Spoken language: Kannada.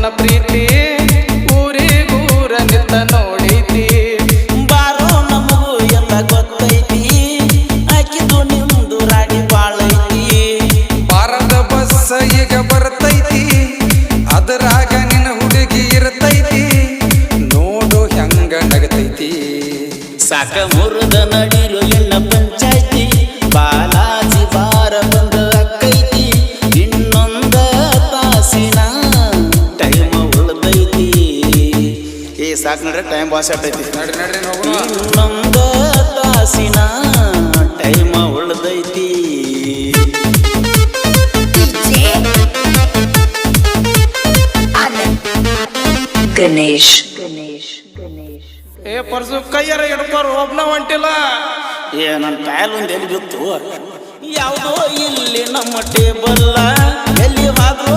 ನನ್ನ ಪ್ರೀತಿ ಊರಿಗೂರ ನಿತ್ತ ನೋಡೈತಿ ಬಾರೋ ನಮಗೂ ಎಲ್ಲ ಗೊತ್ತೈತಿ ಆಕಿದು ನಿಮ್ದು ರಾಡಿ ಬಾಳೈತಿ ಬಾರದ ಬಸ್ ಈಗ ಬರ್ತೈತಿ ಅದರಾಗ ನಿನ್ನ ಹುಡುಗಿ ಇರ್ತೈತಿ ನೋಡು ಹೆಂಗ ನಗತೈತಿ ಸಾಕ ಮುರದ ನಡಿಲು ಎಣ್ಣ ಪಂಚಾಯ್ತಿ ಬಾಲಾಜಿ ಬಾರ ಬಂದ ಅಕ್ಕೈತಿ ಇನ್ನೊಂದ ತಾಸಿನ ಟೈಮ್ ಉಳ್ದೈತಿ ಏ ಸಾಕು ನಡ್ರಿ ಟೈಮ್ ಬಾಸ್ ಆಟೈತಿ ನಡ್ರಿ ನಡ್ರಿ ಹೋಗೋಣ ಇನ್ನೊಂದ ತಾಸಿನ ಟೈಮ್ ಉಳ್ದೈತಿ ಗಣೇಶ್ ಏ ಪರ್ಸು ಕೈಯಾರ ಹಿಡ್ಕೋರು ಒಬ್ನ ಹೊಂಟಿಲ್ಲ ಏ ನನ್ನ ಕಾಯಲ್ ಒಂದು ಎಲ್ಲಿ ಬಿತ್ತು ಯಾವುದೋ ಇಲ್ಲಿ ನಮ್ಮ ಟೇಬಲ್ಲ ಎಲ್ಲಿ ಹೋದ್ರು